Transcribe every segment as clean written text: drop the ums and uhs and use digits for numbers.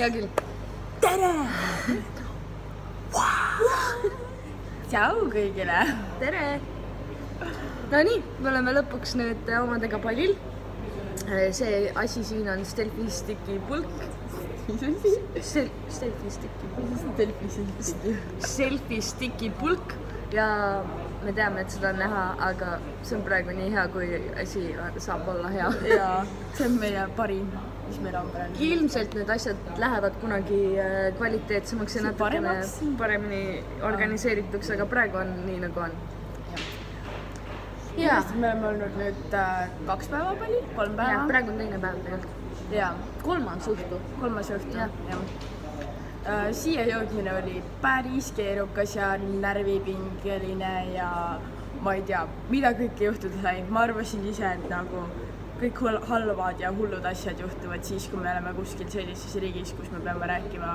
Hea küll. Tere! Tšau kõigile! Tere! No nii, me oleme lõpuks nüüd omadega pallil. See asi siin on Stelfistiki pulk. Stelfistiki pulk ja me teame, et seda on näha, aga see on praegu nii hea, kui asi saab olla hea. Jaa, see on meie parim, mis meil on praegu. Ilmselt need asjad lähevad kunagi kvaliteetsemaks ja natukene paremini organiseerituks, aga praegu on nii, nagu on. Ja. Me oleme olnud nüüd 2 päeva pallil, 3 päeva. Ja, praegu on teine päev tegelikult. Jaa. Kolmas õhtu. Siia jõudmine oli päris keerukas ja närvipingeline ja ma ei tea, mida kõike juhtuda sai. Ma arvasin ise, et nagu kõik halvad ja hullud asjad juhtuvad siis, kui me oleme kuskil sellises riigis, kus me peame rääkima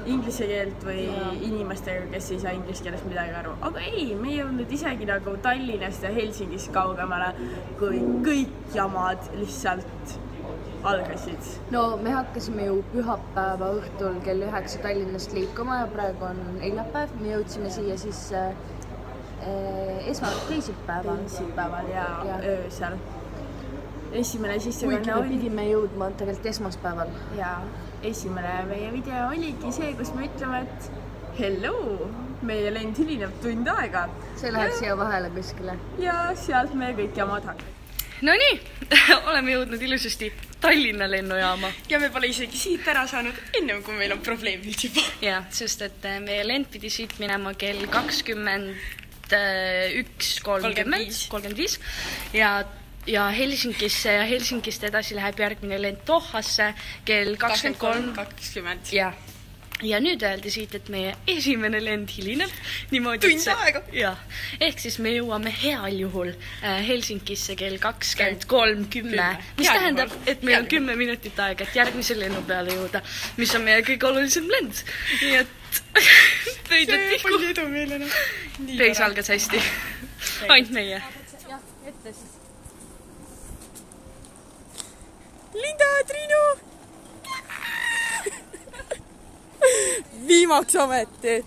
inglise keelt või inimestega, kes ei saa inglise keelest midagi aru. Aga ei, me ei jõudnud isegi nagu Tallinnast ja Helsingist kaugemale, kui kõik jamad lihtsalt algasid. No me hakkasime ju pühapäeva õhtul kell 9 Tallinnast liikuma ja praegu on eilapäev. Me jõudsime siia siis teisipäeval ja öösel. Esimene sissekanne kuigi me pidime jõudma tegelikult esmaspäeval. Ja esimene meie video oligi see, kus me ütleme, et hello, meie lend hilineb tund aega. See läheb siia vahele kuskile. Ja sealt me kõik jamad hakkavad. No nii, oleme jõudnud ilusasti Tallinna lennujaama. Ja me pole isegi siit ära saanud ennem, kui meil on probleemid juba. Ja, sest et meie lend pidi siit minema kell 21:35 ja Helsingist edasi läheb järgmine lend Dohasse kell 23:20. Ja nüüd öeldi siit, et meie esimene lend hilineb. Tund aega. Ehk siis me jõuame heal juhul Helsingisse kell 23:10, mis tähendab, et meil on 10 minutit aega, et järgmise lennu peale jõuda, mis on meie kõige olulisem lend. Nii et pöidad tihku. Reis algas hästi. Ainult meie. Jah, ette siis. Linda, Triinu! Viimaks ometi.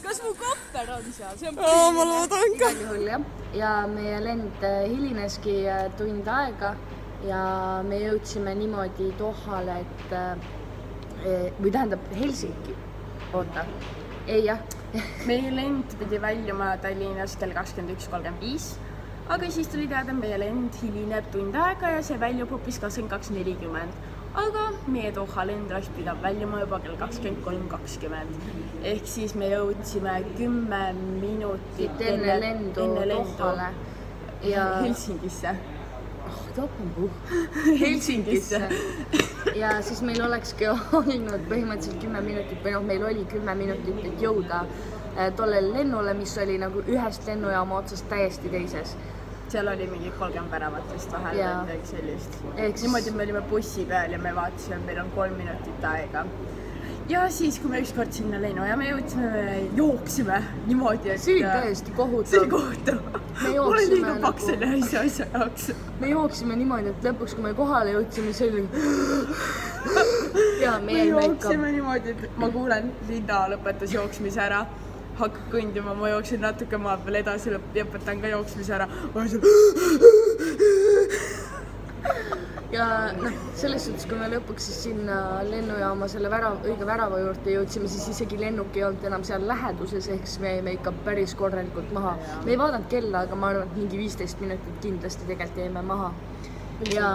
Kas mu kopper on seal? Ma loodan ka. Ja meie lend hilineski tund aega ja me jõudsime niimoodi Dohale, või tähendab Helsingi. Oota. Ei, jah. Meie lend pidi väljuma Tallinnas kell 21:35, aga siis tuli teada, meie lend hilineb tund aega ja see väljub hoopis 22:40. Aga meie Doha lend oleks pidanud väljuma juba kell 23:20. Ehk siis me jõudsime 10 minutit enne lendu Dohale ja Helsingisse. Helsingisse. Ja siis meil olekski olnud põhimõtteliselt 10 minutit või meil oli 10 minutit, et jõuda tollele lennule, mis oli nagu ühest lennujaama otsast täiesti teises. Seal oli mingi 30 väravat vist vahel või midagi sellist. Niimoodi me olime bussi peal ja me vaatasime, et meil on 3 minutit aega. Ja siis, kui me ükskord sinna lennu ja me jõudsime, me jooksime niimoodi, et... See oli täiesti kohutav. See oli kohutav. Mul oli liiga paks selle asja jaoks. Me jooksime niimoodi, et lõpuks, kui me kohale jõudsime, see oli... Me jooksime niimoodi, et ma kuulen, Linda lõpetas jooksmise ära. Hakkab kõndima, ma jooksin natuke maa peal edasi, lõpetan ka jooksmise ära. Ja selles suhtes, kui me lõpuks siis sinna lennujaama selle õige värava juurde jõudsime, siis isegi lennuk ei olnud enam seal läheduses, ehk siis me jäime ikka päris korralikult maha. Me ei vaadanud kella, aga ma arvan, et mingi 15 minutit kindlasti tegelikult jäime maha. Ja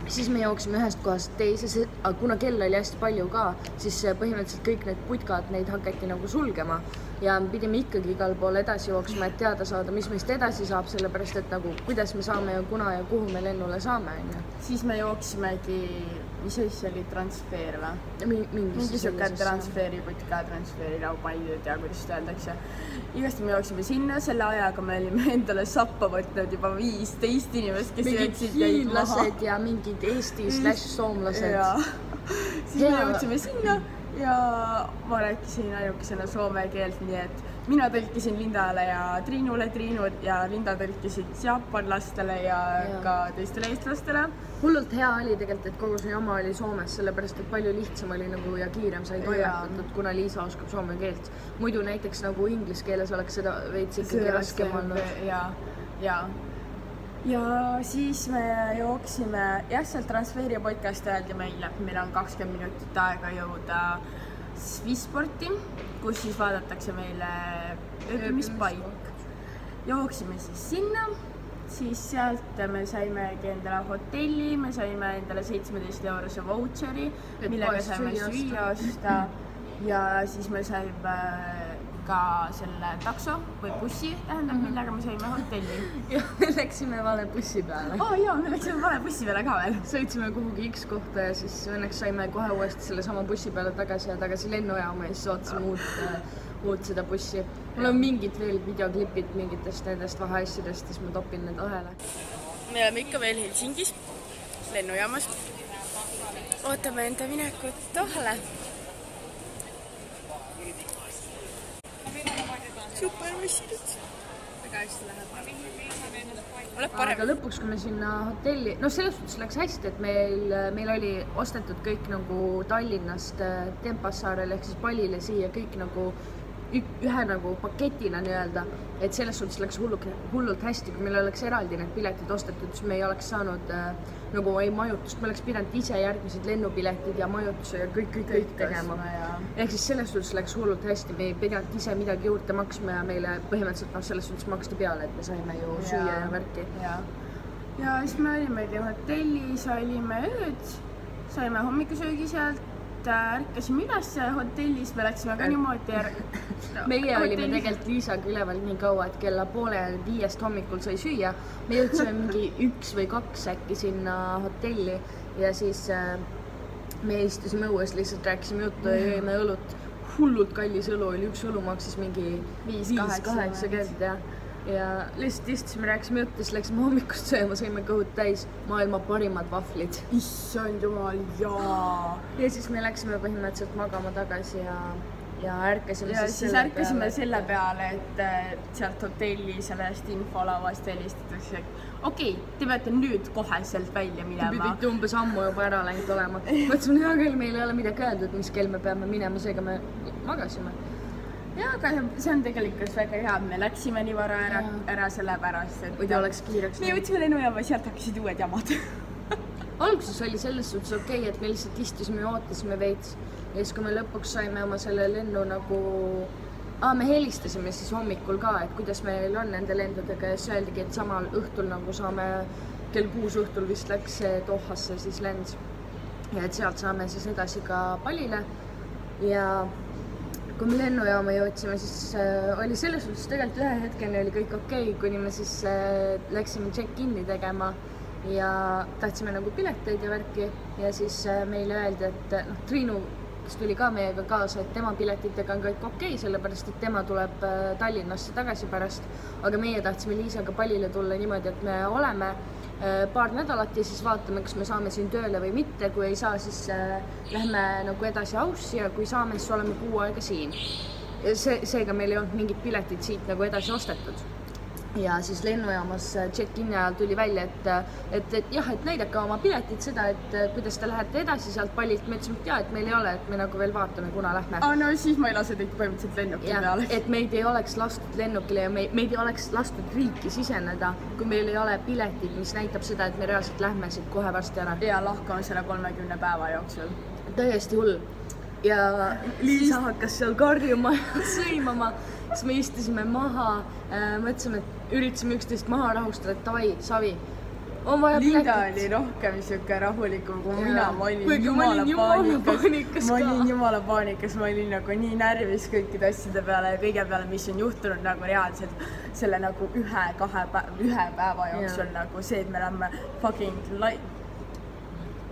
siis me jooksime ühest kohast teise, aga kuna kell oli hästi palju ka, siis põhimõtteliselt kõik need putkad, neid hakati nagu sulgema. Ja me pidime ikkagi igal pool edasi jooksma, et teada saada, mis meist edasi saab, sellepärast et nagu kuidas me saame ja kuna ja kuhu me lennule saame. Siis me jooksimegi, mis asi oli transfer või? Mingi siuke transferiputka, transferirau, ma ei tea, kuidas seda öeldakse. Igasti me jooksime sinna, selle ajaga me olime endale sappa võtnud juba 15 inimest, kes jõudsid jäid maha. Hiinlased ja mingid Eesti/soomlased. Siis me jõudsime sinna. Ja ma rääkisin ainukesena soome keelt, nii et mina tõlkisin Lindale ja Triinule, Triinu ja Linda tõlkisid jaapanlastele ja ka teistele eestlastele. Hullult hea oli tegelikult, et kogu see jama oli Soomes, sellepärast et palju lihtsam oli nagu ja kiirem sai toimetatud, kuna Liisa oskab soome keelt. Muidu näiteks nagu inglise keeles oleks seda veits ikkagi raskem olnud. Ja siis me jooksime, seal Transferi podcast öeldi meile, et meil on 20 minutit aega jõuda Swissporti, kus siis vaadatakse meile ööbimispaik. Jooksime siis sinna, siis sealt me saimegi endale hotelli, me saime endale 17 € voucheri, millega saime süüa osta ja siis me saime ka selle takso või bussi, tähendab, millega me saime hotelli. Ja me läksime vale bussi peale. Me läksime vale bussi peale ka veel. Sõitsime kuhugi X kohta ja siis õnneks saime kohe uuesti selle sama bussi peale tagasi ja tagasi lennujaama ja siis ootasime uut seda bussi. Mul on mingid veel videoklipid mingitest nendest vaheasjadest, siis ma topin need vahele. Me oleme ikka veel Helsingis, lennujaamas. Ootame enda minekut Dohale. Super võistud. Väga hästi läheb. Oleb parem. Aga lõpuks, kui me sinna hotelli... No selles suhtes läks hästi, et meil oli ostetud kõik nagu Tallinnast Tempassaarele ehk siis Palile siia kõik nagu ühe nagu paketina nii-öelda, et selles suhtes läks hullult hästi, kui meil oleks eraldi need piletid ostetud, siis me ei oleks saanud nagu majutust, me oleks pidanud ise järgmised lennupiletid ja majutuse ja kõik tegema. Ehk siis selles suhtes läks hullult hästi, me ei pidanud ise midagi juurde maksma ja meile põhimõtteliselt selles suhtes maksti peale, et me saime ju süüa ja värki. Ja siis me olimegi hotellis, olime ööd, saime hommikusöögi sealt, ärkasime üles hotellis, me läksime ka niimoodi meie olime tegelikult Liisaga üleval nii kaua, et kella 4:30 hommikul sai süüa. Me jõudsime mingi 1 või 2 äkki sinna hotelli ja siis me istusime õues, lihtsalt rääkisime juttu ja jõime õlut. Hullult kallis õlu oli, üks õlu maksis mingi 5-8 ja lihtsalt istusime, rääkisime juttu, siis läksime hommikust sööma, saime kõhud täis maailma parimad vahvlid. Issand jumal, jaa! Ja siis me läksime põhimõtteliselt magama tagasi ja ärkasime selle peale, et sealt hotelli sellest infolavast helistatakse, okei, te peate nüüd koheselt välja minema. Te pidite umbes ammu juba ära läinud olema. Mõtlesime, hea küll, meil ei ole midagi öeldud, mis kell me peame minema, seega me magasime. Ja, aga see on tegelikult väga hea, me läksime nii vara ära sellepärast, et muidu oleks kiireks. Me jõudsime lennujaama, sealt hakkasid uued jamad. Alguses oli selles suhtes okei, et me lihtsalt istusime ja ootasime veits. Ja siis, kui me lõpuks saime oma selle lennu nagu... me helistasime siis hommikul ka, et kuidas meil on nende lendudega ja siis öeldigi, et samal õhtul nagu saame kell 6 õhtul vist läks Dohasse siis lend. Ja et sealt saame siis edasi ka Palile ja... Kui me lennujaama jõudsime, siis oli selles suhtes tegelikult ühe hetkeni oli kõik okei, kuni me siis läksime check-in'i tegema ja tahtsime nagu pileteid ja värki ja siis meile öeldi, et Triinu, kes tuli ka meiega kaasa, et tema piletitega on kõik okei, sellepärast, et tema tuleb Tallinnasse tagasi pärast, aga meie tahtsime Liisaga Palile tulla niimoodi, et me oleme paar nädalat ja siis vaatame, kas me saame siin tööle või mitte, kui ei saa, siis lähme nagu edasi Aussi ja kui saame, siis oleme kuu aega siin. Seega meil ei olnud mingid piletid siit nagu edasi ostetud. Ja siis lennujaamas check-in ajal tuli välja, et jah, et näidake oma piletid seda, et kuidas te lähete edasi sealt Palilt. Me ütlesime, et jah, et meil ei ole, et me nagu veel vaatame, kuna lähme. No siis ma ei lase teid põhimõtteliselt lennukile peale. Et meid ei oleks lastud lennukile ja meid ei oleks lastud riiki siseneda, kui meil ei ole piletid, mis näitab seda, et me reaalselt lähme siit kohe varsti ära. Ja lahkame selle 30 päeva jooksul. Täiesti hull. Ja Liisa hakkas seal karjuma ja sõimama. Siis me istusime maha, mõtlesime, et üritasime üksteist maha rahustada, et davai, Savi. Linda oli rohkem siuke rahulikum kui mina, ma olin jumala paanikas, ma olin nagu nii närvis kõikide asjade peale ja kõige peale, mis on juhtunud nagu reaalselt selle nagu ühe päeva jooksul nagu see, et me oleme fucking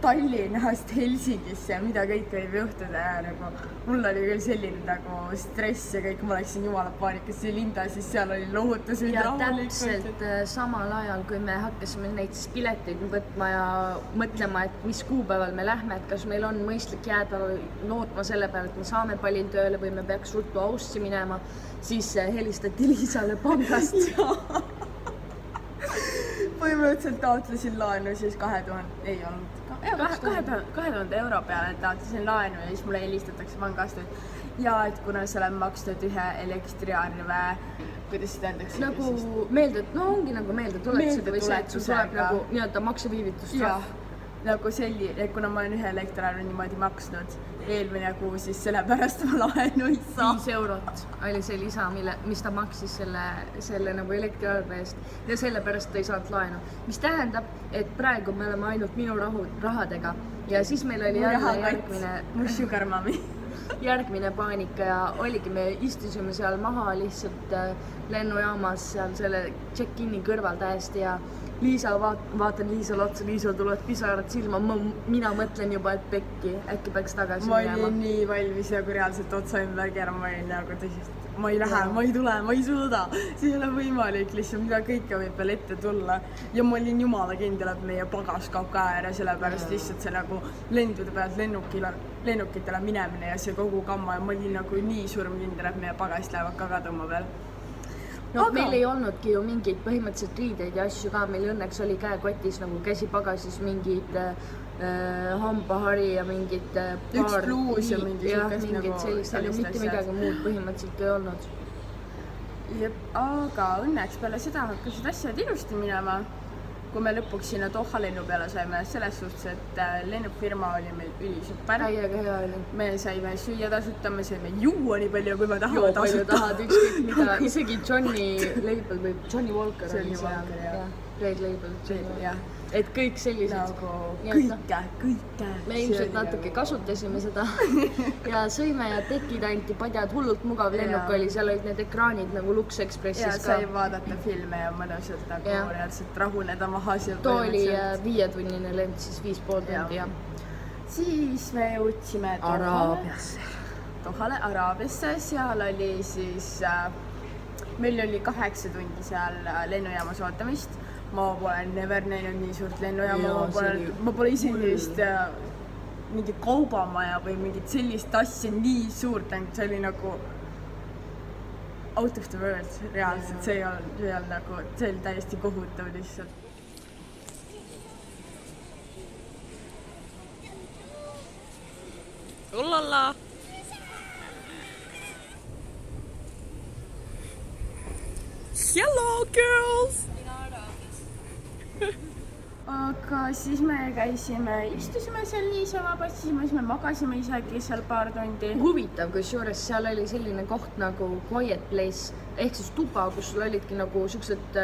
Tallinnast Helsingisse ja mida kõike võib juhtuda ja nagu mul oli küll selline nagu stress ja kõik, ma läksin jumala paanikasse Linda, siis seal oli lohutus. Ja täpselt samal ajal, kui me hakkasime neid siis pileteid võtma ja mõtlema, et mis kuupäeval me lähme, et kas meil on mõistlik jääda lootma selle peale, et me saame Pallil tööle või me peaks ruttu Aussi minema, siis helistati Liisale pangast. Põhimõtteliselt taotlesin laenu siis 2000 euro peale taotlesin laenu ja siis mulle helistatakse pangast, et ja et kuna sa oled maksnud ühe elektriarve, kuidas seda öeldakse? Nagu ongi nagu meeldetuletusega või see, et sul tuleb nagu nii-öelda makseviivitustrahv. Nagu selline, kuna ma olen ühe elektriarve niimoodi maksnud eelmine kuu, siis sellepärast ma laenu ei saa. 5 eurot oli see lisa, mis ta maksis selle nagu elektriarve eest ja sellepärast ta ei saanud laenu. Mis tähendab, et praegu me oleme ainult minu rahadega ja siis meil oli järgmine paanika ja oligi, me istusime seal maha lihtsalt lennujaamas seal selle check-in'i kõrval täiesti ja vaatan Liisale otsa, Liisal tulevad pisarad silma, mina mõtlen juba, et pekki, äkki peaks tagasi minema. Ma olin nii valmis nagu reaalselt otsa ümber keerama, ma olin nagu tõsist, ma ei lähe, ma ei tule, ma ei suuda, see ei ole võimalik lihtsalt, mida kõike võib veel ette tulla. Ja ma olin jumala kindel, et meie pagas kaob ka ära, sellepärast lihtsalt see nagu lendude pealt lennukitele minemine ja see kogu kamma ja ma olin nagu nii surmkindel, et meie pagast lähevad ka kaduma veel. No, meil ei olnudki ju mingeid põhimõtteliselt riideid ja asju ka, meil õnneks oli käekotis nagu käsipagasis mingid hambahari ja mingid üks pluus ja mingid sellist, mitte midagi muud põhimõtteliselt ei olnud. Aga õnneks peale seda hakkasid asjad ilusti minema, kui me lõpuks sinna Doha lennu peale saime, selles suhtes, et lennufirma oli meil ülisuper. Täiega hea oli. Me saime süüa tasuta, me saime juua nii palju, kui me tahame tasuta. Ükskõik mida, isegi Johnny Label või Johnny Walker oli seal. Red Label. Et kõik sellised. Nagu kõike. Me ilmselt natuke kasutasime seda ja sõime ja tekid anti padjad, hullult mugav lennuk oli, seal olid need ekraanid nagu Lux Expressis ka. Ja sai vaadata filme ja mõnusalt nagu reaalselt rahuneda maha seal. Too oli 5-tunnine lend, siis 5,5 tundi ja. Siis me jõudsime Araabiasse, seal oli siis, meil oli 8 tundi seal lennujaamas ootamist. Ma pole never näinud nii suurt lennujaama, ma pole isegi vist mingi kaubamaja või mingit sellist asja nii suurt, ainult see oli nagu out of the world, reaalselt, see oli täiesti kohutav lihtsalt. Ullala! Hello, girls! Aga siis me istusime seal niisama, patsisime, siis me magasime isegi seal paar tundi. Huvitav, kusjuures seal oli selline koht nagu quiet place, ehk siis tuba, kus sul olidki nagu siuksed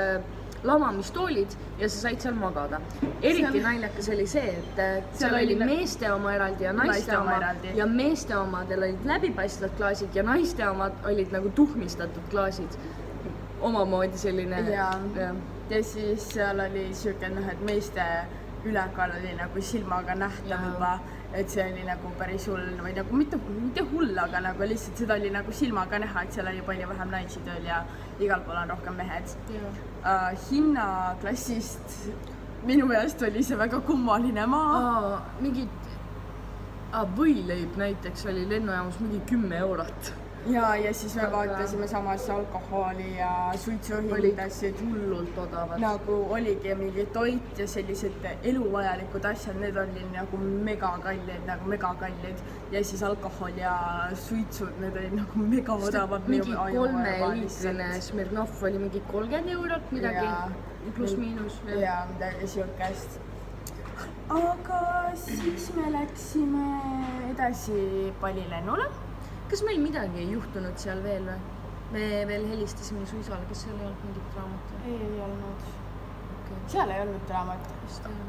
lamamistoolid ja sa said seal magada. Eriti naljakas oli see, et seal oli meeste oma eraldi ja naiste oma ja meeste omadel olid läbipaistvad klaasid ja naiste omad olid nagu tuhmistatud klaasid. Omamoodi selline. Ja siis seal oli siuke, et meeste ülekaal oli nagu silmaga nähtav juba, et see oli nagu päris hull või nagu mitte hull, aga nagu lihtsalt seda oli nagu silmaga näha, et seal oli palju vähem naisi tööl ja igal pool on rohkem mehed. Hinnaklassist minu meelest oli see väga kummaline maa. Võileib näiteks oli lennujaamas mingi 10 eurot. Ja siis me vaatasime samas alkoholi ja suitsuhindasid. Hullult odavad. Nagu oligi mingi toit ja sellised eluvajalikud asjad, need olid nagu megakallid. Ja siis alkohol ja suitsud, need olid nagu mega odavad. Mingi 3-liitrine Smirnoff oli mingi 30 eurot midagi, pluss miinus. Ja midagi siukest. Aga siis me läksime edasi Pallilennule. Kas meil midagi ei juhtunud seal veel või? Me veel helistasime Suisale, kas seal ei olnud mingit draamat? Ei olnud. Seal ei olnud draamat.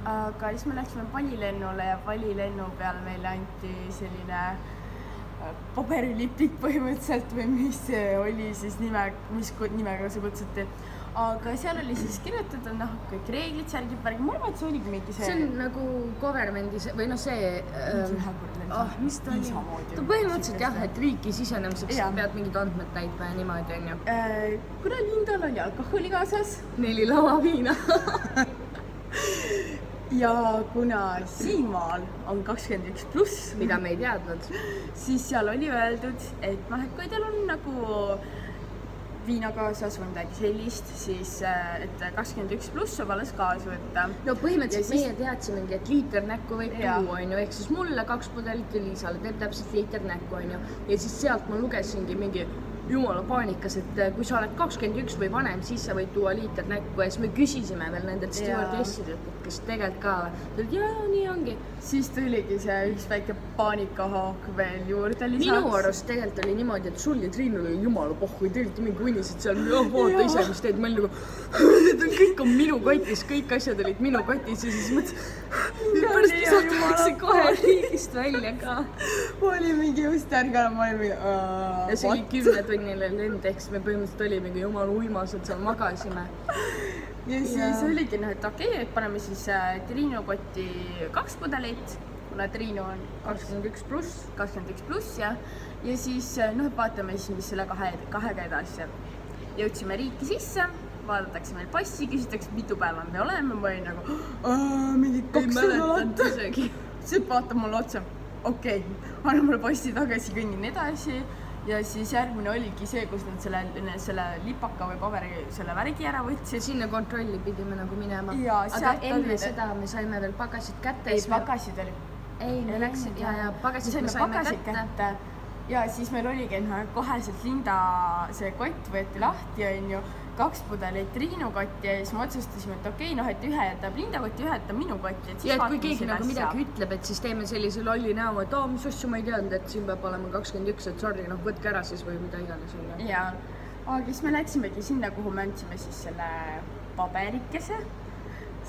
Aga siis me läksime Pallilennule ja Pallilennu peal meile anti selline paberilipik põhimõtteliselt või mis see oli siis nimega sa kutsute aga seal oli siis kirjutatud, noh, kõik reeglid, särgid, värgid, ma arvan, et see oligi mingi see. See on nagu governmendi või noh, see, mis ta oli? Ta põhimõtteliselt jah, et riiki sisenemiseks pead mingid andmed täitma ja niimoodi, on ju. Kuna Lindal oli alkoholi kaasas. 4 lava viina. Ja kuna siinmaal on 21+, mida me ei teadnud, siis seal oli öeldud, et noh, et kui teil on nagu viina kaasas või midagi sellist, siis et 21+ saab alles kaasa võtta. No põhimõtteliselt siis meie teadsimegi, et liiter näkku võib tuua, on ju, ehk siis mulle 2 pudelit ja Liisale teeb täpselt liiter näkku, on ju. Ja siis sealt ma lugesingi mingi jumala paanikas, et kui sa oled 21 või vanem, siis sa võid tuua liiter näkku ja siis me küsisime veel nendelt stewardessidelt, et kas tegelikult ka või. Jaa, nii ongi. Siis tuligi see üks väike paanikahaak veel juurde lisaks. Minu arust tegelikult oli niimoodi, et sul ja Triinul oli jumala pohhu, te olite mingi unised seal, vaata ise, mis teed, meil nagu kõik on minu kotis, kõik asjad olid minu kotis ja siis mõtlesin, pärast visatakse kohe riigist välja ka. Ma olin mingi just ärganud, ma olin mingi ja see oli 10-tunnile lend, ehk siis me põhimõtteliselt oli mingi jumala uimased, seal magasime. Ja siis oligi, et okei, et paneme siis Triinu kotti 2 pudelit, kuna Triinu on 21+, ja siis vaatame siis, mis selle kahega edasi. Jõudsime riiki sisse, vaadatakse meil passi, küsitakse, mitu päeva me oleme, ma olin nagu mingi 2 nädalat. Siis vaatab mulle otsa, okei, anna mulle passi tagasi, kõnnin edasi. Ja siis järgmine oligi see, kus nad selle lipaka või paberi selle värgi ära võtsid. Sinna kontrolli pidime nagu minema. Aga enne seda me saime veel pagasid kätte. Ei, pagasid oli. Ei, me läksid ja pagasid me saime kätte. Ja siis meil oligi, et koheselt Linda see kott võeti lahti, on ju, 2 pudelit Triinu kotti ja siis me otsustasime, et okei, et ühe jätab Linda kotti, ühe jätab minu kotti. Ja et kui keegi nagu midagi ütleb, et siis teeme sellise lolli näo, et mis asju ma ei teadnud, et siin peab olema 21, et sorry, võtke ära siis või mida iganes. Ja, aga siis me läksimegi sinna, kuhu me andsime siis selle paberikese.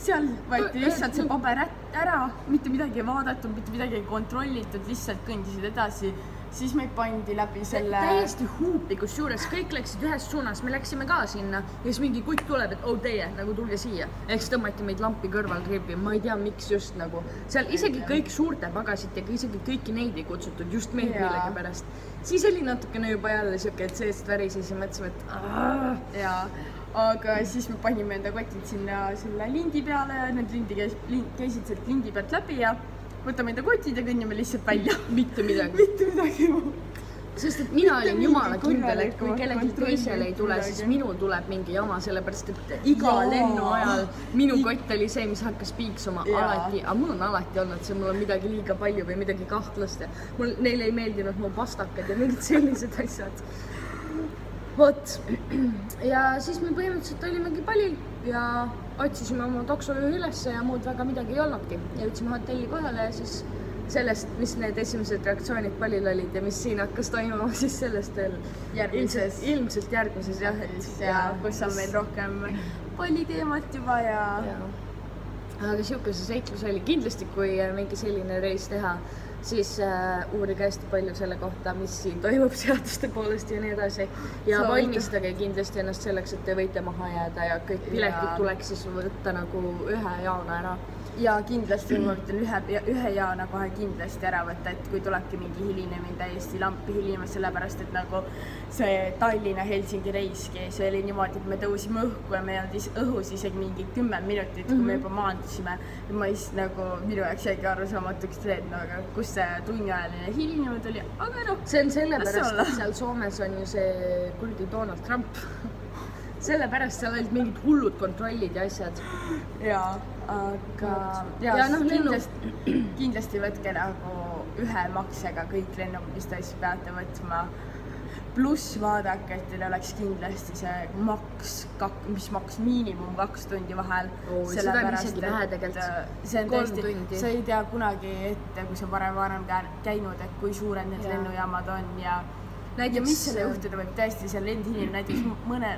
Seal võeti lihtsalt see paber ära, mitte midagi ei vaadatud, mitte midagi ei kontrollitud, lihtsalt kõndisid edasi. Siis meid pandi läbi selle... Täiesti huupi, kus juures kõik läksid ühes suunas, me läksime ka sinna ja siis mingi kutt tuleb, et teie, nagu tulge siia. Ehk siis tõmmati meid lampi kõrval tripi, ma ei tea, miks just nagu. Seal isegi kõik suurte pagasitega, isegi kõiki neid ei kutsutud, just meid millegi pärast. Siis oli natukene juba jälle siuke, et seest värises ja mõtlesime, et jaa, aga siis me panime enda kotid sinna selle lindi peale ja need käisid sealt lindi pealt läbi ja võtame enda kotid ja kõnnime lihtsalt välja. Mitte midagi. Sest et mina olin jumala kindel, et kui kellegi teisel ei tule, siis minul tuleb mingi jama, sellepärast et iga lennu ajal minu kott oli see, mis hakkas piiksuma alati, aga mul on alati olnud see, mul on midagi liiga palju või midagi kahtlast ja neile ei meeldinud mu pastakad ja mingid sellised asjad. Vot, ja siis me põhimõtteliselt olimegi palil ja otsisime oma taksojuhi ülesse ja muud väga midagi ei olnudki. Jõudsime hotelli kohale ja siis sellest, mis need esimesed reaktsioonid palil olid ja mis siin hakkas toimuma, siis sellest veel ilmselt järgmises jah. Ja kus on meil rohkem palliteemat juba ja... Aga siukese seiklus oli kindlasti, kui mingi selline reis teha, siis uurige hästi palju selle kohta, mis siin toimub seaduste poolest ja nii edasi. Ja valmistage kindlasti ennast selleks, et te võite maha jääda ja kõik piletid tuleks siis võtta nagu ühe jaana ära. Ja kindlasti ma võtan ühe jaana kohe kindlasti ära võtta, et kui tulebki mingi hilinemine täiesti lampi hilinema, sellepärast et nagu see Tallinna-Helsingi reiski, see oli niimoodi, et me tõusime õhku ja me ei olnud õhus isegi mingi 10 minutit, kui me juba maandusime. Ja ma nagu minu jaoks jäigi arusaamatuks see, aga kus see tunniajaline hilinemine tuli, aga noh. See on sellepärast, et seal Soomes on ju see kurdi Donald Trump. Sellepärast seal olid mingid hullud kontrollid ja asjad. Jaa, aga kindlasti võtke nagu ühe maksega kõik lennuk, mis te siis peate võtma. Pluss vaadake, et teil oleks kindlasti see mis maks miinimum 2 tundi vahel. Seda on isegi vähe tegelikult. 3 tundi. Sa ei tea kunagi ette, kui sa varem käinud, et kui suured need lennujaamad on ja mis selle juhtuda võib tõesti seal lendhiline, näiteks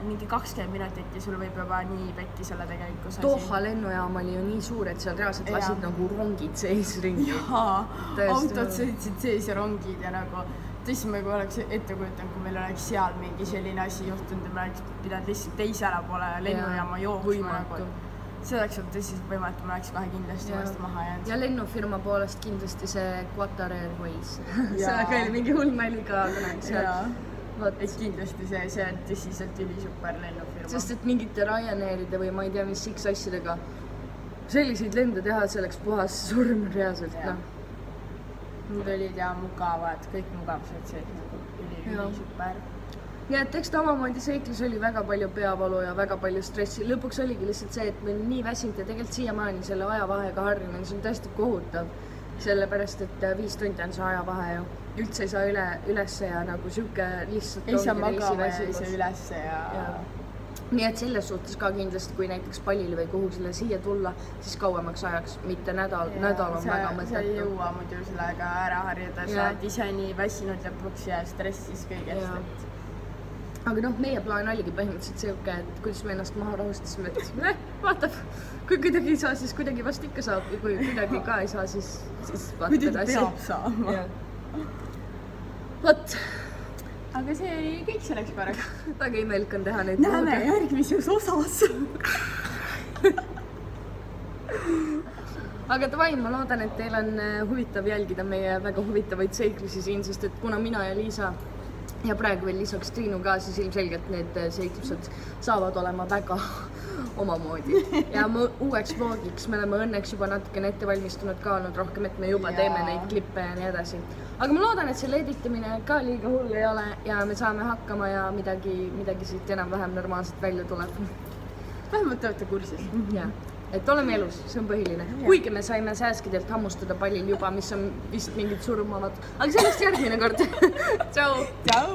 mingi 20 minutit ja sul võib juba nii pekki selle tegelikult asi. Doha lennujaam oli ju nii suur, et seal reaalselt lasid nagu rongid sees ringi. Jaa, autod sõitsid sees ja rongid ja nagu tõesti, ma juba oleks ette kujutanud, kui meil oleks seal mingi selline asi juhtunud ja me oleks pidanud lihtsalt teise ära poole lennujaama jooksma nagu. See oleks olnud tõsiselt võimatu, ma oleks kohe kindlasti vastu maha jäänud. Ja lennufirma poolest kindlasti see Qatar Airways. See oli mingi hull nali ka kunagi seal. Et kindlasti see on tõsiselt ülisuper lennufirma. Sest et mingite Ryanairide või ma ei tea, mis X asjadega selliseid lende teha, see oleks puhas surm reaalselt. Need olid ja mugavad, kõik mugavused see ülisuper. Nii et eks ta omamoodi seiklus oli väga palju peavalu ja väga palju stressi. Lõpuks oligi lihtsalt see, et meil nii väsinud ja tegelikult siiamaani selle ajavahega harjumine, see on tõesti kohutav. Sellepärast, et 5 tundi on see ajavahe ju. Üldse ei saa ülesse ja nagu siuke lihtsalt ei saa magama ja ei saa ülesse ja... Nii et selles suhtes ka kindlasti, kui näiteks pallile või kuhugile siia tulla, siis kauemaks ajaks, mitte nädal on väga mõttetu. Sa ei jõua muidu sellega ära harjuda, sa oled ise nii väsinud lõpuks ja stressis kõigest. Aga noh, meie plaan oligi põhimõtteliselt siuke, et kuidas me ennast maha rahustasime, et vaatab, kui kuidagi ei saa, siis kuidagi vast ikka saab ja kui kuidagi ka ei saa, siis vaatab edasi. Kuidagi peab saama. Vot. Aga see oli kõik selleks korraks. Väga imelik on teha neid. Näeme järgmises osas. Aga davai, ma loodan, et teil on huvitav jälgida meie väga huvitavaid seiklusi siin, sest et kuna mina ja Liisa ja praegu veel lisaks Triinu ka, siis ilmselgelt need seiklused saavad olema väga omamoodi. Ja uueks vloogiks me oleme õnneks juba natukene ette valmistunud ka olnud rohkem, et me juba teeme neid klippe ja nii edasi. Aga ma loodan, et selle editamine ka liiga hull ei ole ja me saame hakkama ja midagi siit enam-vähem normaalselt välja tuleb. Vähemalt te olete kursis. Ja, et oleme elus, see on põhiline. Kuigi me saime sääskidelt hammustada pallil juba, mis on vist mingid surmavad. Aga sellest järgmine kord. Tšau! Tšau!